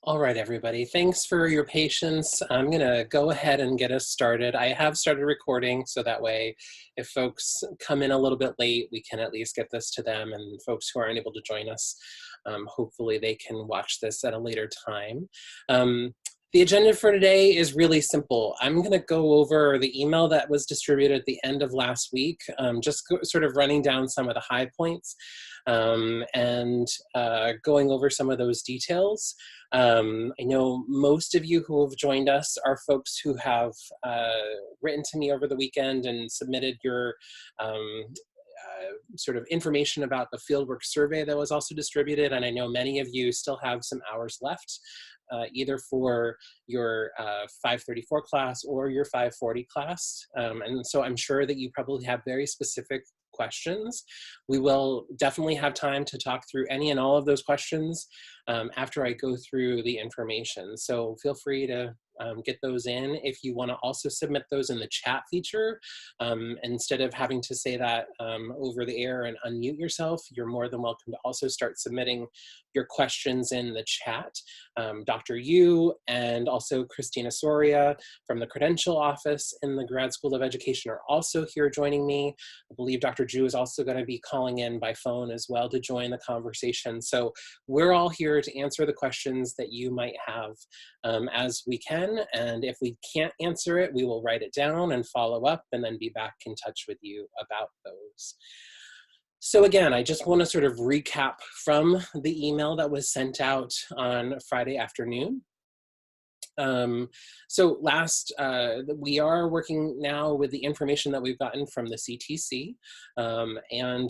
All right, everybody. Thanks for your patience. I'm going to go ahead and get us started. I have started recording, so that way if folks come in a little bit late, we can at least get this to them, and folks who aren't able to join us, hopefully they can watch this at a later time. The agenda for today is really simple. I'm going to go over the email that was distributed at the end of last week, just sort of running down some of the high points and going over some of those details. I know most of you who have joined us are folks who have written to me over the weekend and submitted your sort of information about the Fieldwork survey that was also distributed, and I know many of you still have some hours left, either for your 534 class or your 540 class, and so I'm sure that you probably have very specific questions. We will definitely have time to talk through any and all of those questions after I go through the information. So feel free to get those in. If you want to also submit those in the chat feature, instead of having to say that over the air and unmute yourself, you're more than welcome to also start submitting your questions in the chat. Dr. Yu and also Christina Soria from the Credential Office in the Grad School of Education are also here joining me. I believe Dr. Ju is also going to be calling in by phone as well to join the conversation. So we're all here to answer the questions that you might have as we can. And if we can't answer it, we will write it down and follow up and then be back in touch with you about those. So again, I just want to sort of recap from the email that was sent out on Friday afternoon. We are working now with the information that we've gotten from the CTC and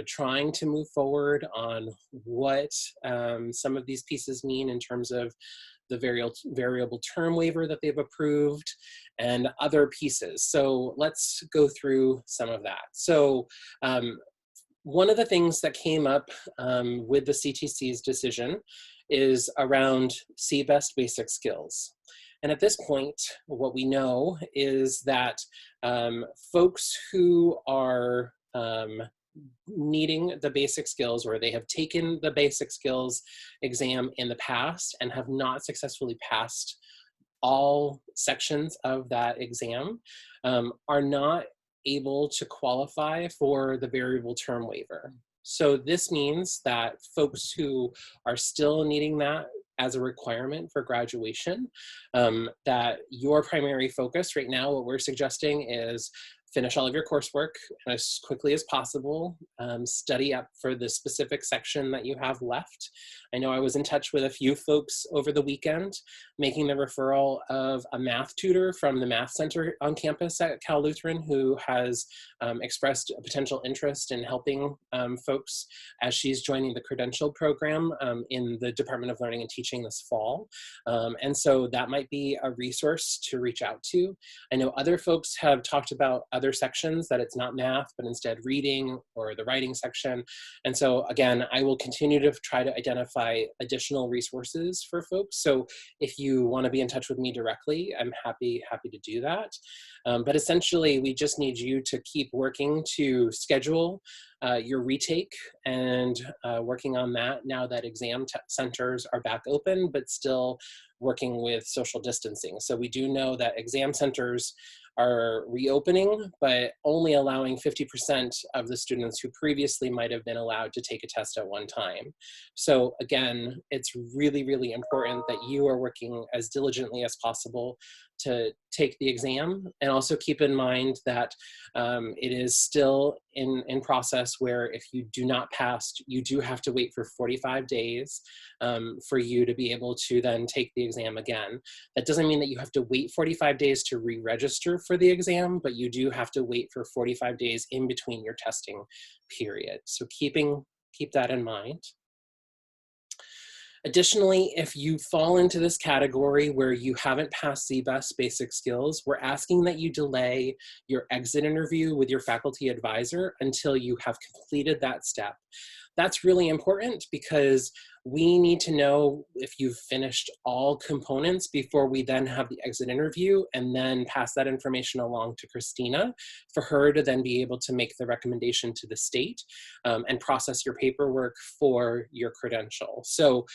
trying to move forward on what some of these pieces mean in terms of the variable term waiver that they've approved and other pieces. So let's go through some of that. So one of the things that came up with the CTC's decision is around CBEST basic skills. And at this point, what we know is that folks who are needing the basic skills, or they have taken the basic skills exam in the past and have not successfully passed all sections of that exam, are not able to qualify for the variable term waiver. So this means that folks who are still needing that as a requirement for graduation, that your primary focus right now, what we're suggesting is finish all of your coursework as quickly as possible, study up for the specific section that you have left. I know I was in touch with a few folks over the weekend, making the referral of a math tutor from the math center on campus at Cal Lutheran who has expressed a potential interest in helping folks as she's joining the credential program in the Department of Learning and Teaching this fall. And so that might be a resource to reach out to. I know other folks have talked about other sections that it's not math, but instead reading or the writing section. And so again, I will continue to try to identify additional resources for folks. So if you want to be in touch with me directly, I'm happy to do that. But essentially, we just need you to keep working to schedule your retake and working on that now that exam centers are back open, but still working with social distancing. So we do know that exam centers are reopening, but only allowing 50% of the students who previously might have been allowed to take a test at one time. So again, it's really, really important that you are working as diligently as possible to take the exam, and also keep in mind that it is still in process where if you do not pass, you do have to wait for 45 days for you to be able to then take the exam again. That doesn't mean that you have to wait 45 days to re-register for the exam, but you do have to wait for 45 days in between your testing period. So keep that in mind. Additionally, if you fall into this category where you haven't passed CBEST basic skills, we're asking that you delay your exit interview with your faculty advisor until you have completed that step. that's really important because we need to know if you've finished all components before we then have the exit interview and then pass that information along to Christina for her to then be able to make the recommendation to the state and process your paperwork for your credential. So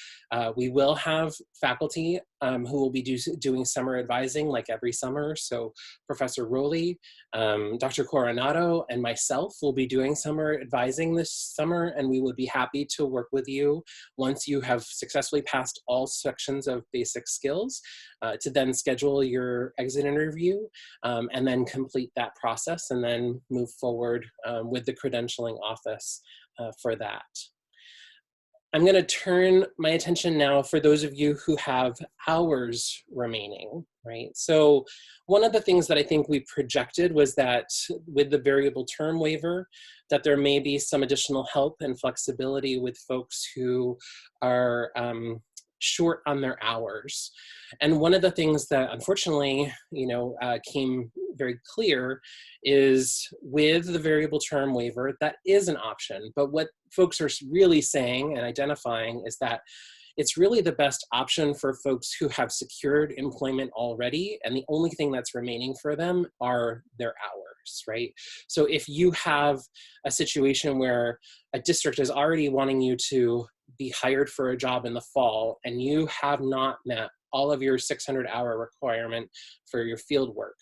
we will have faculty who will be doing summer advising like every summer. So Professor Rowley, Dr. Coronado, and myself will be doing summer advising this summer, and we would be happy to work with you once you have successfully passed all sections of basic skills to then schedule your exit interview and then complete that process and then move forward with the credentialing office for that. I'm going to turn my attention now for those of you who have hours remaining, right? So one of the things that I think we projected was that with the variable term waiver, that there may be some additional help and flexibility with folks who are short on their hours. And one of the things that unfortunately, came very clear is with the variable term waiver, that is an option. But what folks are really saying and identifying is that it's really the best option for folks who have secured employment already, and the only thing that's remaining for them are their hours, right? So if you have a situation where a district is already wanting you to be hired for a job in the fall, and you have not met all of your 600-hour requirement for your field work,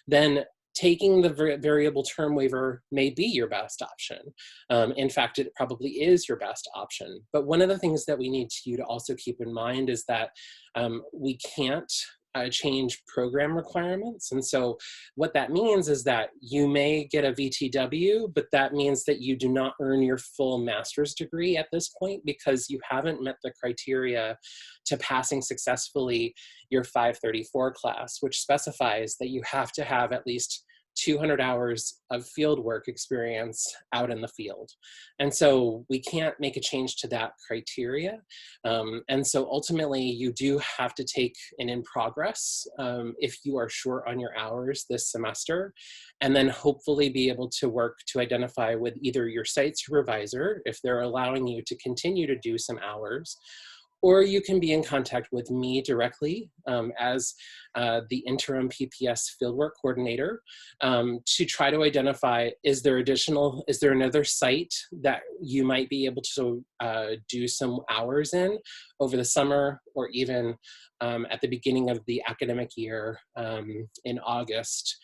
then taking the variable term waiver may be your best option. In fact, it probably is your best option. But one of the things that we need you to also keep in mind is that we can't change program requirements. And so what that means is that you may get a VTW, but that means that you do not earn your full master's degree at this point because you haven't met the criteria to passing successfully your 534 class, which specifies that you have to have at least 200 hours of field work experience out in the field. And so we can't make a change to that criteria. And so ultimately you do have to take an in progress if you are short on your hours this semester, and then hopefully be able to work to identify with either your site supervisor, if they're allowing you to continue to do some hours, or you can be in contact with me directly as the interim PPS fieldwork coordinator to try to identify, is there another site that you might be able to do some hours in over the summer, or even at the beginning of the academic year in August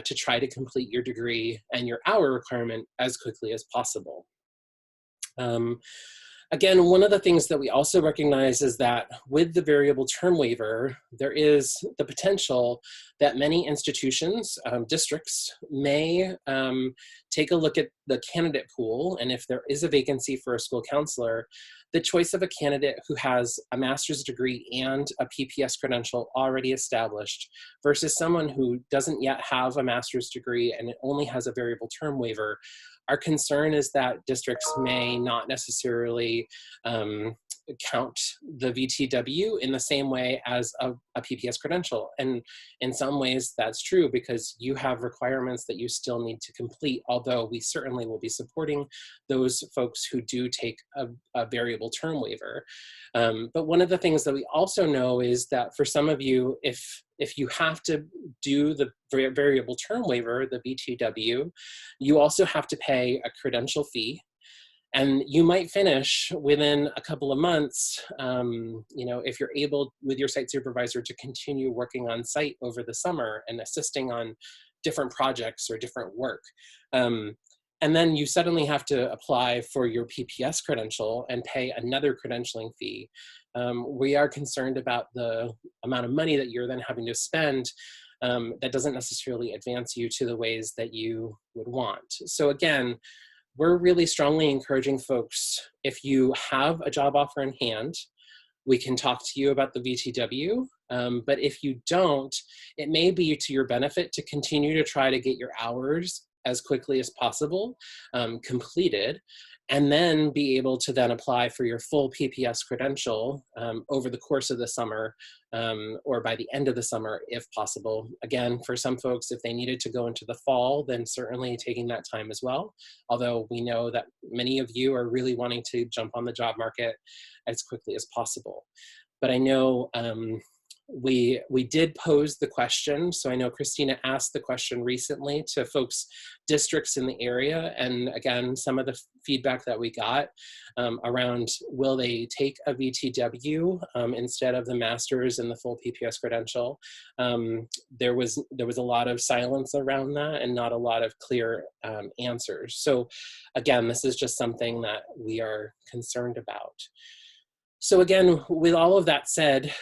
to try to complete your degree and your hour requirement as quickly as possible. Again, one of the things that we also recognize is that with the variable term waiver, there is the potential that many institutions, districts, may take a look at the candidate pool, and if there is a vacancy for a school counselor, the choice of a candidate who has a master's degree and a PPS credential already established versus someone who doesn't yet have a master's degree and it only has a variable term waiver. Our concern is that districts may not necessarily count the VTW in the same way as a PPS credential. And in some ways that's true because you have requirements that you still need to complete, although we certainly will be supporting those folks who do take a variable term waiver. But one of the things that we also know is that for some of you, if you have to do the variable term waiver, the VTW, you also have to pay a credential fee. And you might finish within a couple of months, if you're able with your site supervisor to continue working on site over the summer and assisting on different projects or different work. And then you suddenly have to apply for your PPS credential and pay another credentialing fee. We are concerned about the amount of money that you're then having to spend that doesn't necessarily advance you to the ways that you would want. So again, we're really strongly encouraging folks, if you have a job offer in hand, we can talk to you about the VTW. But if you don't, it may be to your benefit to continue to try to get your hours as quickly as possible completed. and then be able to then apply for your full PPS credential over the course of the summer, or by the end of the summer, if possible. Again, for some folks, if they needed to go into the fall, then certainly taking that time as well. Although we know that many of you are really wanting to jump on the job market as quickly as possible. But I know we did pose the question. So I know Christina asked the question recently to folks, districts in the area. And again, some of the feedback that we got around will they take a VTW instead of the master's and the full PPS credential. There was a lot of silence around that and not a lot of clear answers. So again, this is just something that we are concerned about. So again, with all of that said,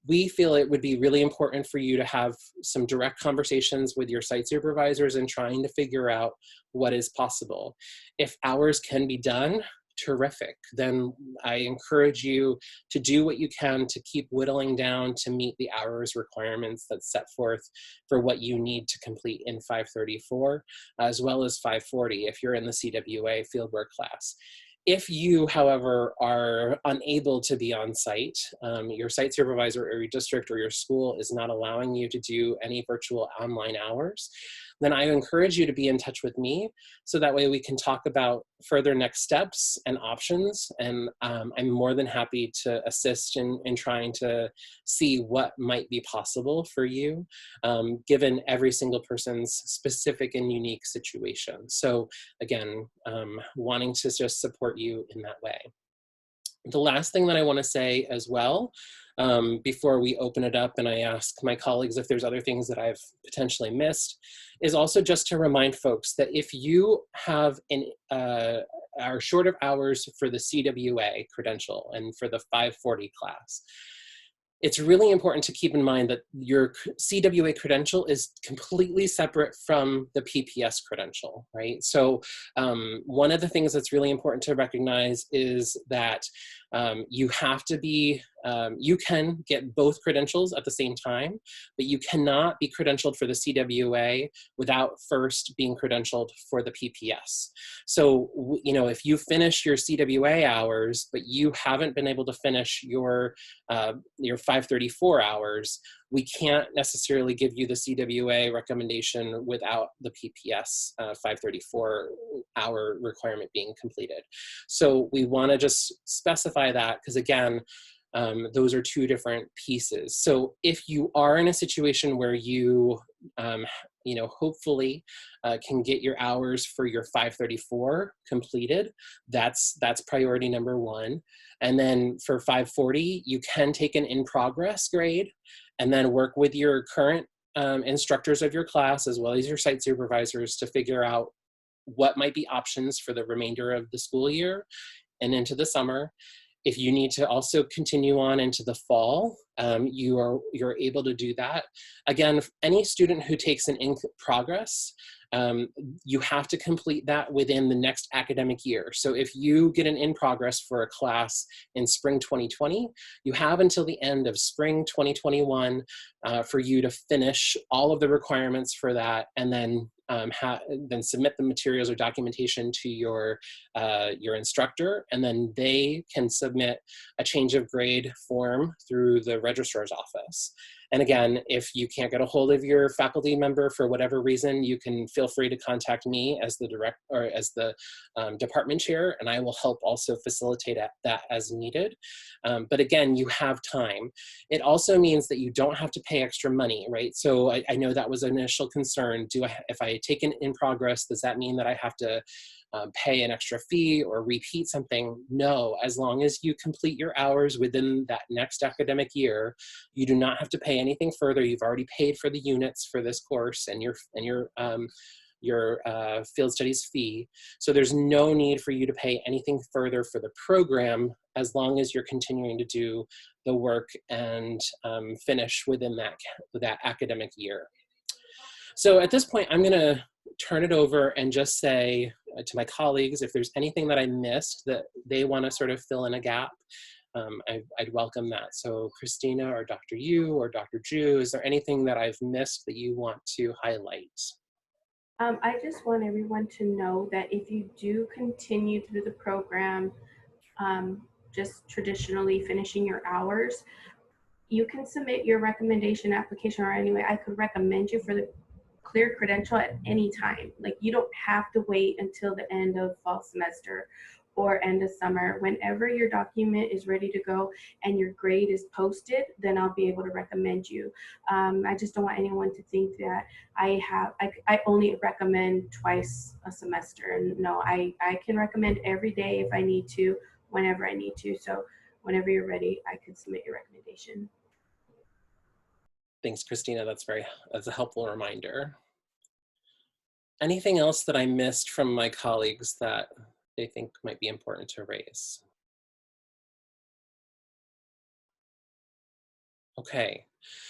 we feel it would be really important for you to have some direct conversations with your site supervisors and trying to figure out what is possible. If hours can be done, terrific. Then I encourage you to do what you can to keep whittling down to meet the hours requirements that's set forth for what you need to complete in 534, as well as 540 if you're in the CWA fieldwork class. If you, however, are unable to be on site, your site supervisor or your district or your school is not allowing you to do any virtual online hours, then I encourage you to be in touch with me so that way we can talk about further next steps and options. And I'm more than happy to assist in trying to see what might be possible for you, given every single person's specific and unique situation. So again, wanting to just support you in that way. The last thing that I want to say as well, before we open it up and I ask my colleagues if there's other things that I've potentially missed, is also just to remind folks that if you have are short of hours for the CWA credential and for the 540 class, it's really important to keep in mind that your CWA credential is completely separate from the PPS credential, right? So one of the things that's really important to recognize is that you have to be, you can get both credentials at the same time, but you cannot be credentialed for the CWA without first being credentialed for the PPS. So, you know, if you finish your CWA hours, but you haven't been able to finish your 534 hours, we can't necessarily give you the CWA recommendation without the PPS 534 hour requirement being completed. So we want to just specify that because again, those are two different pieces. So if you are in a situation where you, you know, hopefully can get your hours for your 534 completed, that's priority number one. And then for 540, you can take an in-progress grade and then work with your current instructors of your class as well as your site supervisors to figure out what might be options for the remainder of the school year and into the summer. If you need to also continue on into the fall, you're able to do that. Again, any student who takes an in progress, you have to complete that within the next academic year. So if you get an in progress for a class in spring 2020, you have until the end of spring 2021 for you to finish all of the requirements for that, and then submit the materials or documentation to your instructor, and then they can submit a change of grade form through the registrar's office. And again, if you can't get a hold of your faculty member for whatever reason, you can feel free to contact me as the department chair, and I will help also facilitate that as needed. But again, you have time. It also means that you don't have to pay extra money, right? So I know that was an initial concern. If I take an in progress, does that mean that I have to pay an extra fee or repeat something? No, as long as you complete your hours within that next academic year, you do not have to pay anything further. You've already paid for the units for this course and your field studies fee. So there's no need for you to pay anything further for the program as long as you're continuing to do the work and finish within that academic year. So at this point, I'm going to turn it over and just say to my colleagues, if there's anything that I missed that they want to sort of fill in a gap, I'd welcome that. So Christina or Dr. Yu or Dr. Ju, is there anything that I've missed that you want to highlight? I just want everyone to know that if you do continue through the program, just traditionally finishing your hours, you can submit your recommendation application, or anyway, I could recommend you for the clear credential at any time. Like, you don't have to wait until the end of fall semester or end of summer. Whenever your document is ready to go and your grade is posted, then I'll be able to recommend you. I just don't want anyone to think that I only recommend twice a semester. And no, I can recommend every day if I need to, whenever I need to. So whenever you're ready, I could submit your recommendation. Thanks, Christina. That's a helpful reminder. Anything else that I missed from my colleagues that they think might be important to raise? Okay,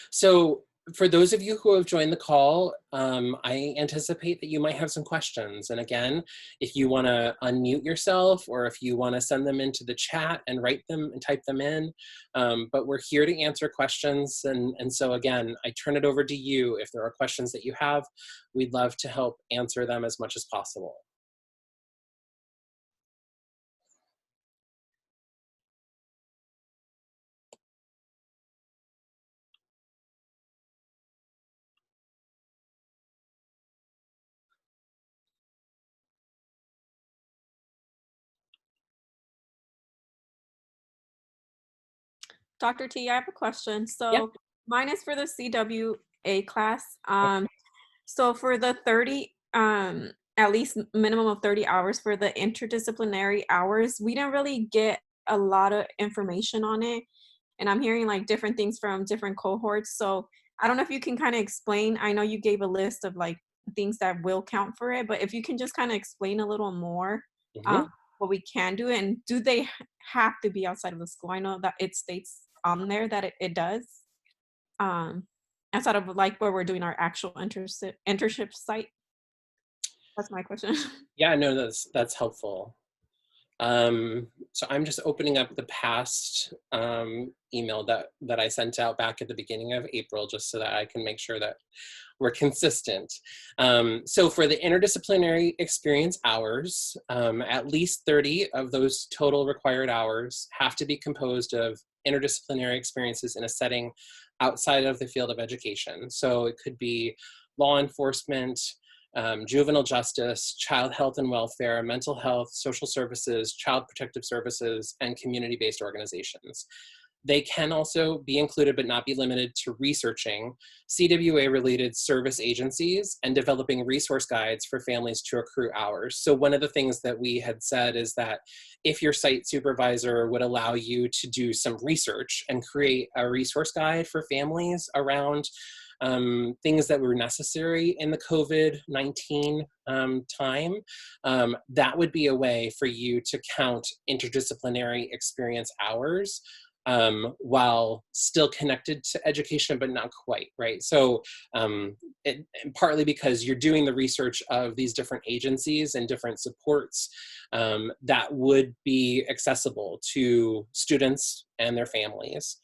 so for those of you who have joined the call, I anticipate that you might have some questions. And again, if you want to unmute yourself, or if you want to send them into the chat and write them and type them in, but we're here to answer questions. And so again, I turn it over to you. If there are questions that you have, we'd love to help answer them as much as possible. Dr. T, I have a question. Yeah. So mine is for the CWA class. Okay. So for the 30, at least minimum of 30 hours for the interdisciplinary hours, we didn't really get a lot of information on it. And I'm hearing like different things from different cohorts. So I don't know if you can kind of explain. I know you gave a list of like things that will count for it, but if you can just kind of explain a little more Mhm. what we can do, and do they have to be outside of the school? I know that it states on there that it does. Um, outside of like where we're doing our actual internship site. That's my question. Yeah, no, that's helpful. So I'm just opening up the past email that I sent out back at the beginning of April, just so that I can make sure that we're consistent. So for the interdisciplinary experience hours, at least 30 of those total required hours have to be composed of interdisciplinary experiences in a setting outside of the field of education. So it could be law enforcement, juvenile justice, child health and welfare, mental health, social services, child protective services, and community-based organizations. They can also be included but not be limited to researching CWA-related service agencies and developing resource guides for families to accrue hours. So one of the things that we had said is that if your site supervisor would allow you to do some research and create a resource guide for families around things that were necessary in the COVID-19 time, that would be a way for you to count interdisciplinary experience hours while still connected to education, but not quite, right? So partly because you're doing the research of these different agencies and different supports that would be accessible to students and their families.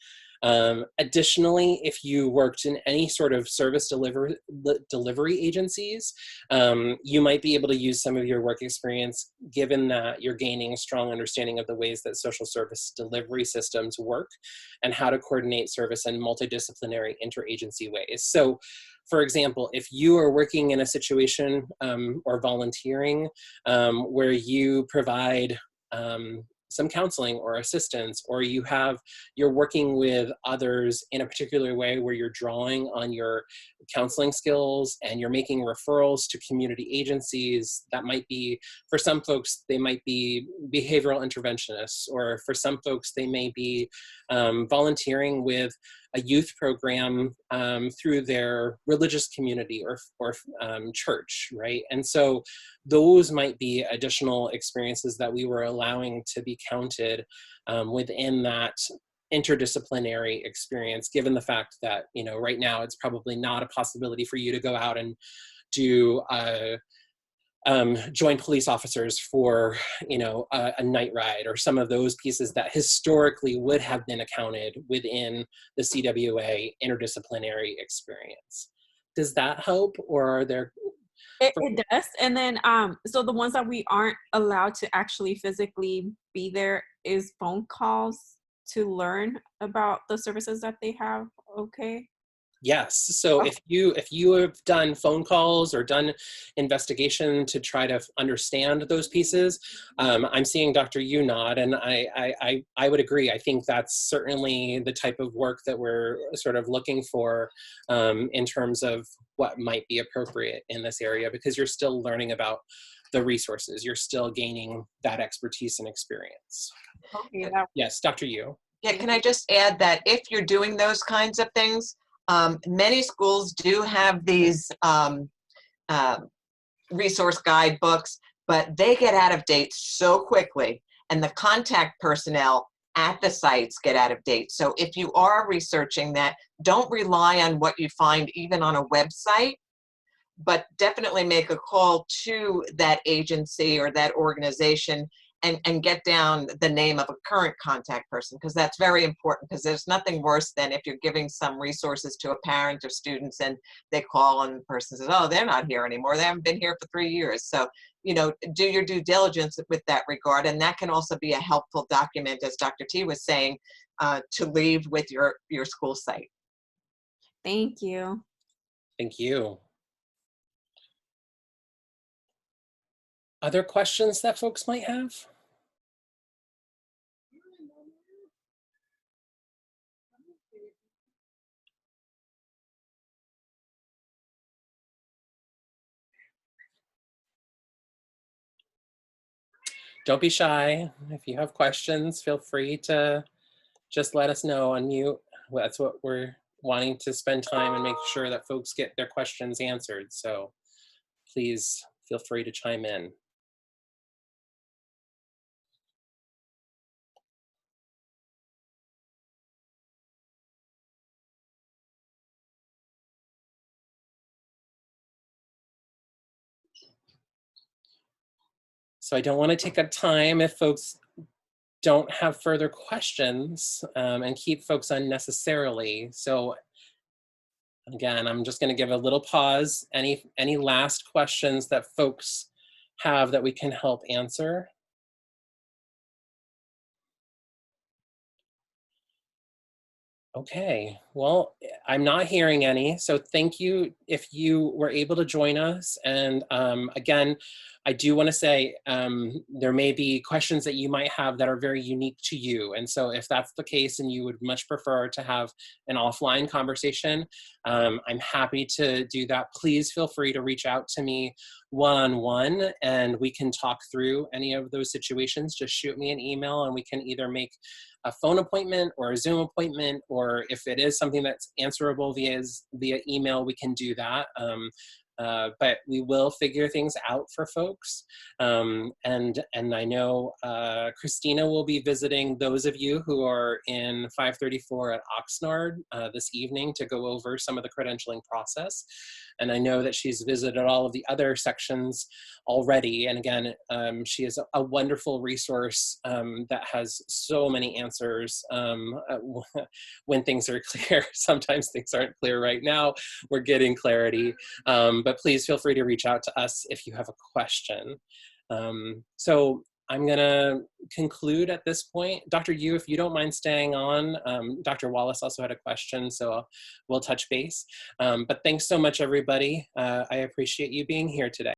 Additionally, if you worked in any sort of service delivery agencies, you might be able to use some of your work experience, given that you're gaining a strong understanding of the ways that social service delivery systems work and how to coordinate service in multidisciplinary interagency ways. So, for example, if you are working in a situation or volunteering where you provide some counseling or assistance, or you're working with others in a particular way where you're drawing on your counseling skills and you're making referrals to community agencies, that might be, for some folks, they might be behavioral interventionists, or for some folks, they may be volunteering with a youth program through their religious community or church, right? And so those might be additional experiences that we were allowing to be counted within that interdisciplinary experience, given the fact that, you know, right now it's probably not a possibility for you to go out and do join police officers for, you know, a night ride or some of those pieces that historically would have been accounted within the CWA interdisciplinary experience. Does that help, or are there It does. And then, so the ones that we aren't allowed to actually physically be there is phone calls to learn about the services that they have. Okay. Yes. So Okay. if you have done phone calls or done investigation to try to understand those pieces, I'm seeing Dr. Yu nod, and I would agree. I think that's certainly the type of work that we're sort of looking for in terms of what might be appropriate in this area, because you're still learning about the resources. You're still gaining that expertise and experience. Okay. Yes, Dr. Yu. Yeah, can I just add that if you're doing those kinds of things, many schools do have these resource guidebooks, but they get out of date so quickly, and the contact personnel at the sites get out of date. So if you are researching that, don't rely on what you find even on a website, but definitely make a call to that agency or that organization and get down the name of a current contact person, because that's very important, because there's nothing worse than if you're giving some resources to a parent or students and they call and the person says, oh, they're not here anymore. They haven't been here for 3 years. So, you know, do your due diligence with that regard. And that can also be a helpful document, as Dr. T was saying, to leave with your school site. Thank you. Thank you. Other questions that folks might have? Don't be shy. If you have questions, feel free to just let us know, unmute. That's what we're wanting to spend time and make sure that folks get their questions answered. So please feel free to chime in. So I don't want to take up time if folks don't have further questions and keep folks unnecessarily. So again, I'm just going to give a little pause. Any last questions that folks have that we can help answer? Okay, well, I'm not hearing any, so thank you if you were able to join us. And again, I do want to say there may be questions that you might have that are very unique to you. And so if that's the case and you would much prefer to have an offline conversation, I'm happy to do that. Please feel free to reach out to me one-on-one and we can talk through any of those situations. Just shoot me an email and we can either make a phone appointment or a Zoom appointment, or if it is something that's answerable via email, we can do that. But we will figure things out for folks. And I know Christina will be visiting those of you who are in 534 at Oxnard this evening to go over some of the credentialing process. And I know that she's visited all of the other sections already. And again, she is a wonderful resource that has so many answers when things are clear. Sometimes things aren't clear right now. We're getting clarity. But please feel free to reach out to us if you have a question. So I'm gonna conclude at this point. Dr. Yu, if you don't mind staying on, Dr. Wallace also had a question, so we'll touch base. But thanks so much, everybody. I appreciate you being here today.